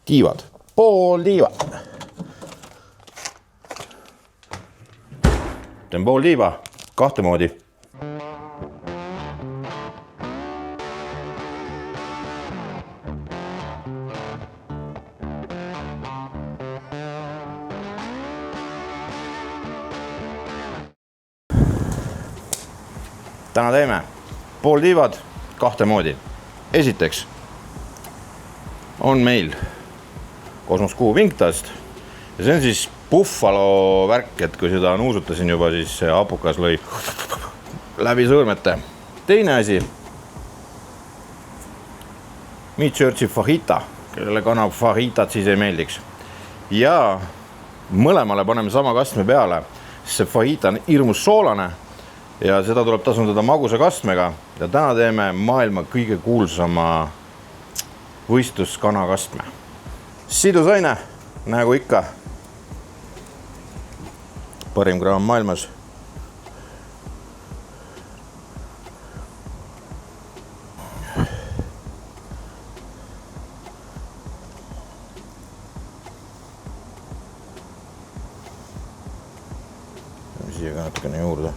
tiivad, pool tiiva. Teen pool tiiva, kahte moodi. Täna teeme pool tiivad kahte moodi. Esiteks on meil Cosmos Q Wingtast ja see on siis Buffalo värk, et kui seda nuusutasin juba, siis see hapukas lõi läbi sõõrmete. Teine asi, Meat Churchi fajita, kellele kannab fajitat, siis ei meeldiks. Ja mõlemale paneme sama kastme peale, sest see fajita on hirmus soolane ja seda tuleb tasundada magusa kastmega ja täna teeme maailma kõige kuulsama võistluskana kastme. Sidusaine, nagu ikka, parim kraam maailmas. Siia ka natukene juurde.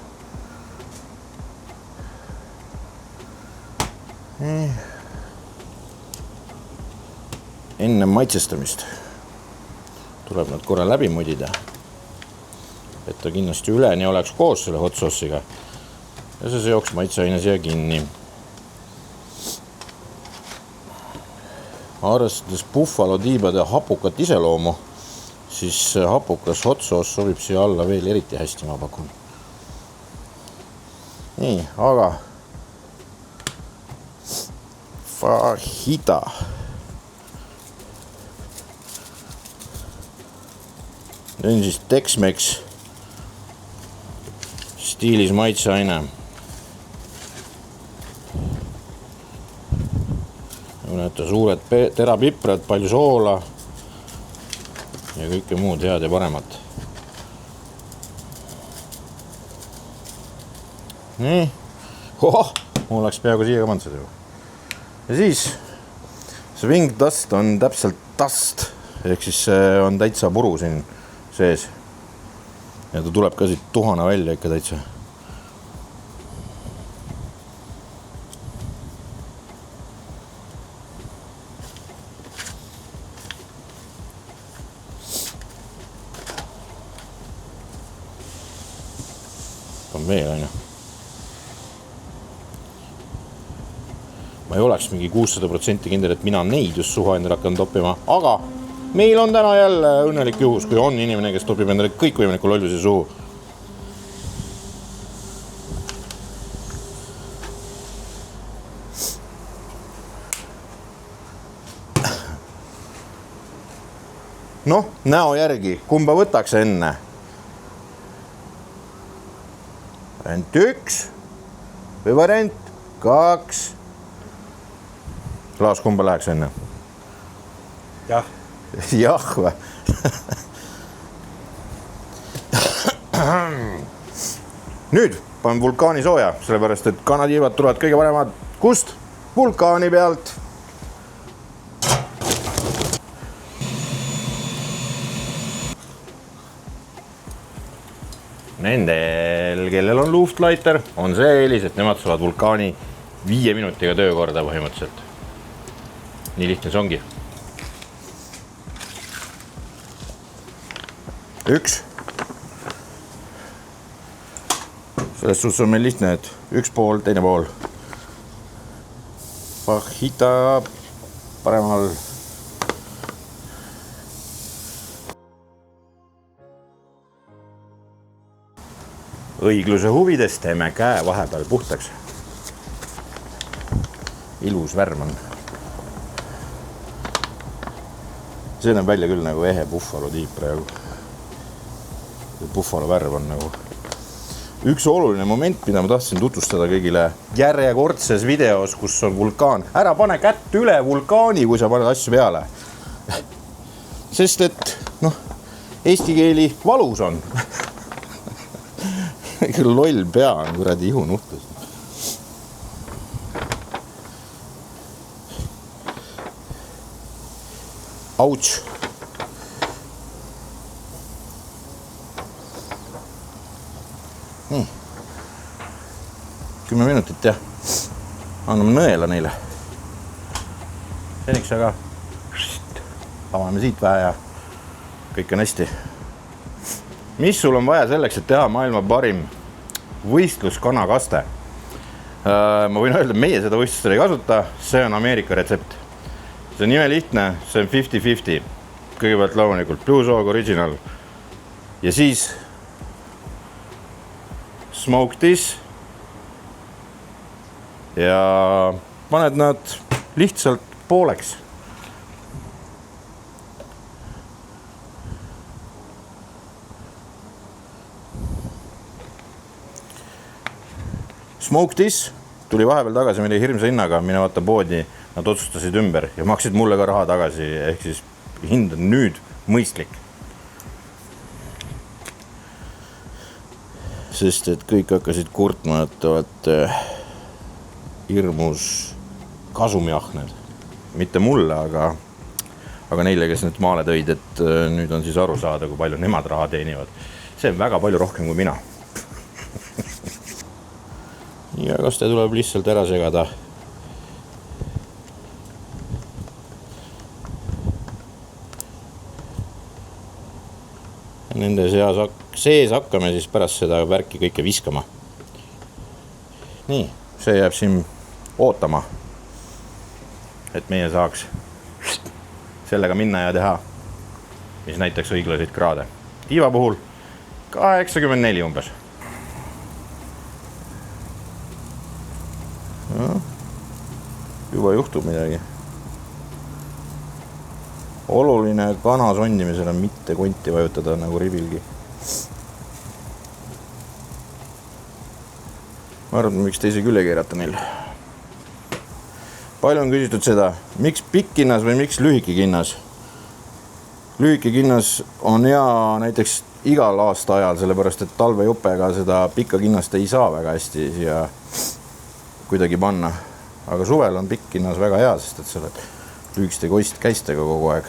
Enne maitsestamist tuleb nad korra läbi modida, et ta kindlasti üleni oleks koos selle hot sauce'iga ja see jooks maitseaine siia kinni. Arvestades Buffalo tiibade hapukat iseloomu, siis hapukas hot sauce sobib siia alla veel eriti hästi, ma pakun. Nii, aga fajita. See on siis Tex-Mex stiilis maitseaine. Näete, suured terapiprad, palju soola ja kõike muud head ja paremat. Nii, mul läks peaaegu siia ka pantsad juba. Ja siis see Wingtast on täpselt tast, ehk siis see on täitsa puru siin sees. Ja ta tuleb ka siit tuhana välja ikka täitsa. On veel, aina. Ma ei oleks mingi 600% kindel, et mina neid just suha endale hakkan toppima, aga meil on täna jälle õnnelik juhus, kui on inimene, kes topib endale kõikvõimaliku lollusi suhu. Noh, näo järgi, kumba võtaks enne? Variant 1 või variant 2? Klaas, kumba läheks enne? Jah. Jah või? Nüüd panen vulkaani sooja, sellepärast, et kanatiivad tulevad kõige paremad. Kust? Vulkaani pealt. Nendel, kellel on luftlighter, on see eelis, et nemad saavad vulkaani 5 minutiga töökorda põhimõtteliselt. Nii lihtne see ongi. 1. Selles suhtes on meil lihtne, et üks pool, teine pool. Fajita paremal. Õigluse huvides teeme käe vahepeal puhtaks. Ilus värm on. See näeb välja küll nagu ehe Buffalo tiip praegu. Buffalo värv on nagu. Üks oluline moment, mida ma tahtsin tutvustada kõigile järjekordses videos, kus on vulkaan. Ära pane kätt üle vulkaani, kui sa paned asju peale. Sest et, eesti keeli valus on. Loll pea on kuradi ihu nuhtus. Auts. Nii. 10 minutit jah. Anname nõela neile. Seniks aga avame siit vähe ja kõik on hästi. Mis sul on vaja selleks, et teha maailma parim võistluskanakaste? Ma võin öelda, meie seda võistlustel ei kasuta, see on Ameerika retsept. See on nime lihtne, see on 50-50. Kõigepealt loomulikult Blue Zog Original. Ja siis smoke this. Ja paned nad lihtsalt pooleks. Smoke this tuli vahepeal tagasi meile hirmsa hinnaga, mine vaata poodi, nad otsustasid ümber ja maksid mulle ka raha tagasi, ehk siis hind on nüüd mõistlik. Sest et kõik hakkasid kurtma, et olete hirmus kasumiahned. Mitte mulle, aga neile, kes nüüd maale tõid, et nüüd on siis aru saada, kui palju nemad raha teenivad. See on väga palju rohkem kui mina. Ja kaste tuleb lihtsalt ära segada. Nende sees hakkame siis pärast seda värki kõike viskama. Nii, see jääb siin ootama, et meie saaks sellega minna ja teha, mis näiteks õiglaseid kraade. Tiiva puhul 84 umbes. Juba juhtub midagi. Oluline kana sondimisel on mitte konti vajutada nagu rivilgi. Ma arvan, miks teise külle keerata neil. Palju on küsitud seda, miks pikk kinnas või miks lühike kinnas? Lühike kinnas on hea näiteks igal aasta ajal, sellepärast et talvejupega seda pikka kinnast ei saa väga hästi siia kuidagi panna. Aga suvel on pikk kinnas väga hea, sest et sa oled lüükste käistega kogu aeg.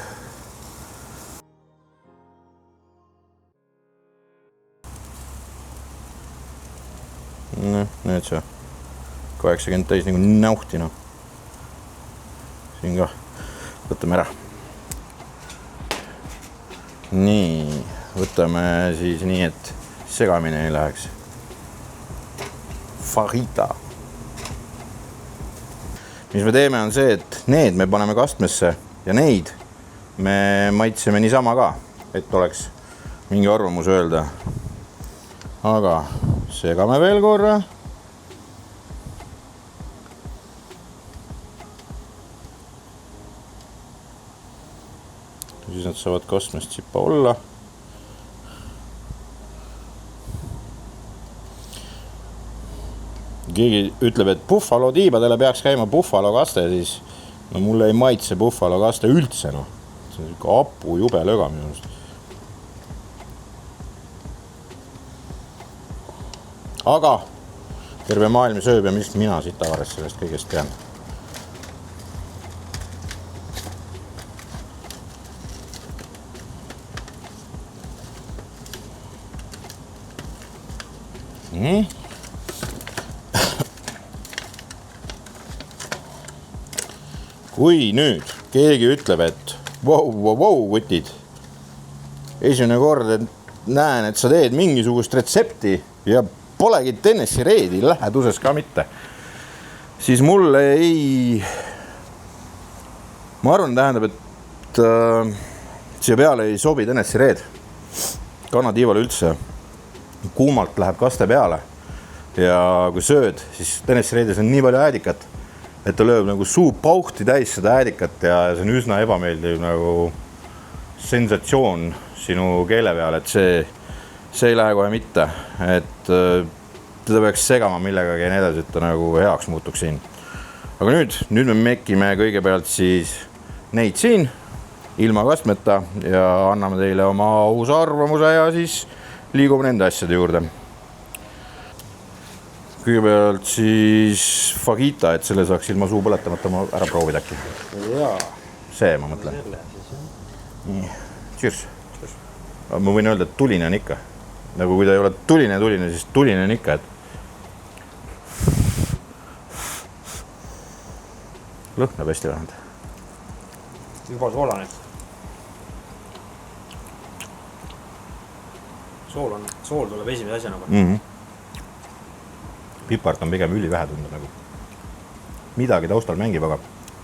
Nüüd see 80 täis nagu näuhtina. Siin ka võtame ära. Nii, võtame siis nii, et segamine ei läheks. Fajita. Mis me teeme on see, et need me paneme kastmesse ja neid me maitseme niisama ka, et oleks mingi arvamus öelda. Aga segame veel korra. Siis nad saavad kastmest sipa olla. Keegi ütleb, et buffalo tiibadele peaks käima buffalo kaste, siis no mulle ei maitse buffalo kaste üldse. No. See on ikka apu jube löga minu arust. Aga terve maailm sööb ja mis mina siit tavares sellest kõigest tean. Kui nüüd keegi ütleb, et wow, võtid, esimene kord näen, et sa teed mingisugust retsepti ja polegi Tennessee Redi läheduses ka mitte, siis mulle ma arvan, tähendab, et siia peale ei sobi Tennessee Red. Kanatiivale üldse kuumalt läheb kaste peale ja kui sööd, siis Tennessee Redis on nii palju äädikat, et ta lööb nagu suu pauhti täis seda äädikat ja see on üsna ebameeldiv nagu sensatsioon sinu keele peal, et see ei lähe kohe mitte, et teda peaks segama millegagi ja nii edasi, et ta nagu heaks muutuks siin. Aga nüüd me mekime kõigepealt siis neid siin ilma kastmeta ja anname teile oma ausa arvamuse ja siis liigume nende asjade juurde. Kõigepealt siis fajita, et selle saaks ilma suu põletamata ära proovida äkki. Jaa. See ma mõtlen. Cheers. Ma võin öelda, et tuline on ikka. Nagu kui ta ei ole tuline, siis tuline on ikka, et lõhnab hästi vähemalt. Juba soolane. Sool tuleb esimese asjana. Pipart on pigem ülivähe tundub nagu. Midagi taustal mängib, aga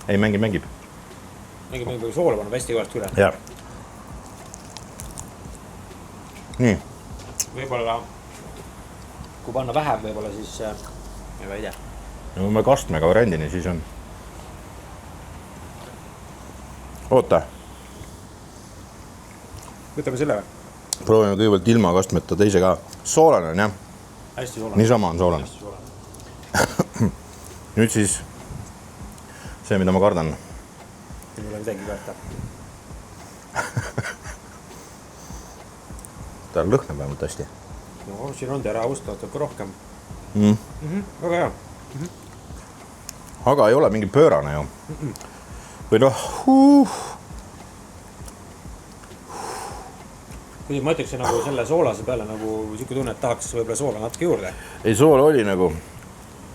ei mängib. Mängib, sool paneb hästi kõvasti üle. Jah. Nii. Võib-olla, kui panna vähem, võib-olla siis, ei tea. No kui me kastmega variandini, siis on. Oota. Võtame selle või? Proovime kõigepealt ilma kastmeta teise ka. Soolane on jah. Hästi soolane. Niisama on soolane. Nüüd siis see, mida ma kardan. Ei ole midagi karta. Ta lõhnab vähemalt hästi. No siin on teravust natuke rohkem. Väga hea. Aga ei ole mingi pöörane ju. Või noh, Kuigi ma ütleks nagu selle soolase peale nagu siuke tunne, et tahaks võib-olla soola natuke juurde. ei soola oli nagu,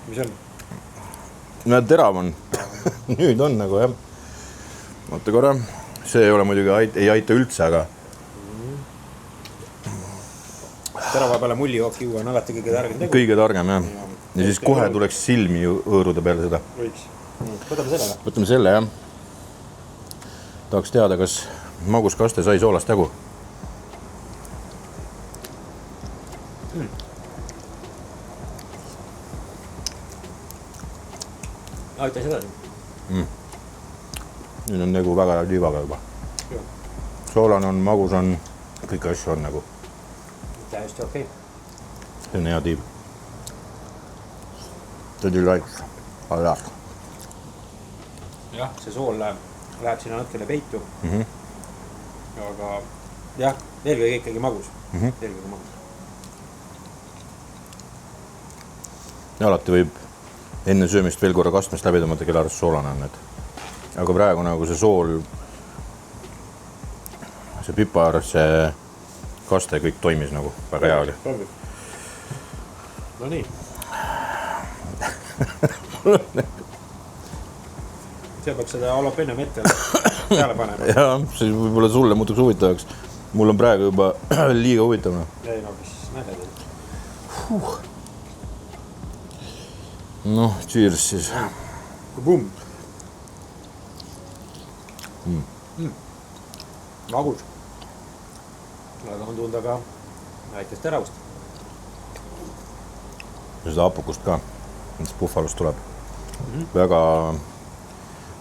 Mis on? näed terav on. Nüüd on nagu jah. Oota korra, see ei ole muidugi, ei aita üldse, aga Terava peale mullihooki juua on alati kõige targem tegu. kõige targem jah. Ja siis kohe tuleks silmi hõõruda peale seda. Võiks. Võtame selle või? Võtame selle jah. Tahaks teada, kas maguskaste sai soolast jagu. Aitas edasi. Nüüd on nagu väga liivaga juba. Soolane on, magus on, kõik asju on nagu. Täiesti okei. See on hea tiib. Tõdi laikus. Alla. Jah, see sool läheb sinna natkele peitu. Aga jah, eelkõige ikkagi magus. Eelkõige magus. Ja alati võib enne söömist veel korra kastmest läbi tõmmata, kelle arvest soolane on. Aga praegu nagu see sool, see pipar, see kaste, kõik toimis nagu väga hea oli. No nii. See peaks seda jalapeno mette peale panema. Ja, see võib-olla sulle muutuks huvitavaks. Mul on praegu juba liiga huvitav. Ei no, mis nähed. Noh, cheers siis. Bum. Magus. Aga on tunda ka väikest teravust. Ja seda hapukust ka, mis puhvalust tuleb. Väga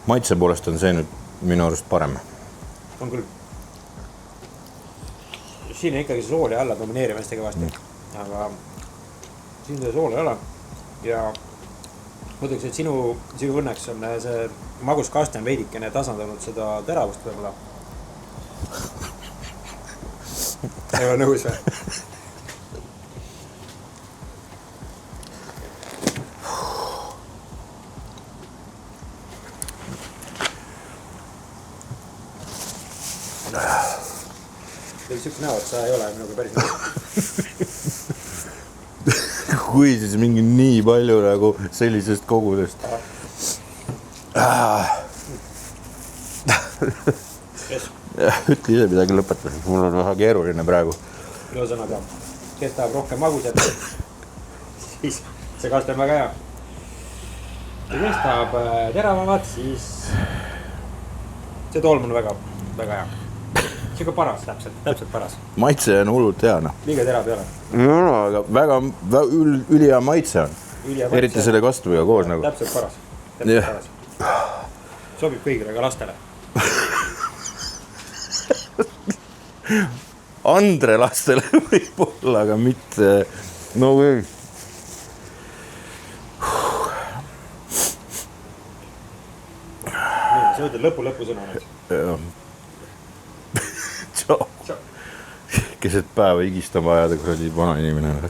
maitse poolest on see nüüd minu arust parem. On küll. Siin on ikkagi see sool ja alla domineerib hästi kõvasti. Aga siin see sool ei ole. Ja mõtleks, et sinu õnneks on see maguskaste on veidikene tasandanud seda teravust võib-olla. Ei ole nõus või? Teil siukse näo, et sa ei ole minuga päris nõus. Kui siis mingi nii palju nagu sellisest kogudest. Ütle ise midagi lõpetas, mul on väga keeruline praegu. Ühesõnaga, kes tahab rohkem magusat, siis see kaste on väga hea. Ja kes tahab teravamat, siis see tolm on väga hea. Siuke paras, täpselt paras. Maitse on hullult hea, noh. Liiga terav ei ole. No, aga väga ülihea maitse on. Eriti selle kastmega koos nagu. Täpselt paras. Sobib kõigile, ka lastele. Andre lastele võib-olla, aga mitte. No või. Nii, sa ütled lõpu-sõna nüüd. Tšau. Keset päeva higistama ajada, kui oli vana inimene.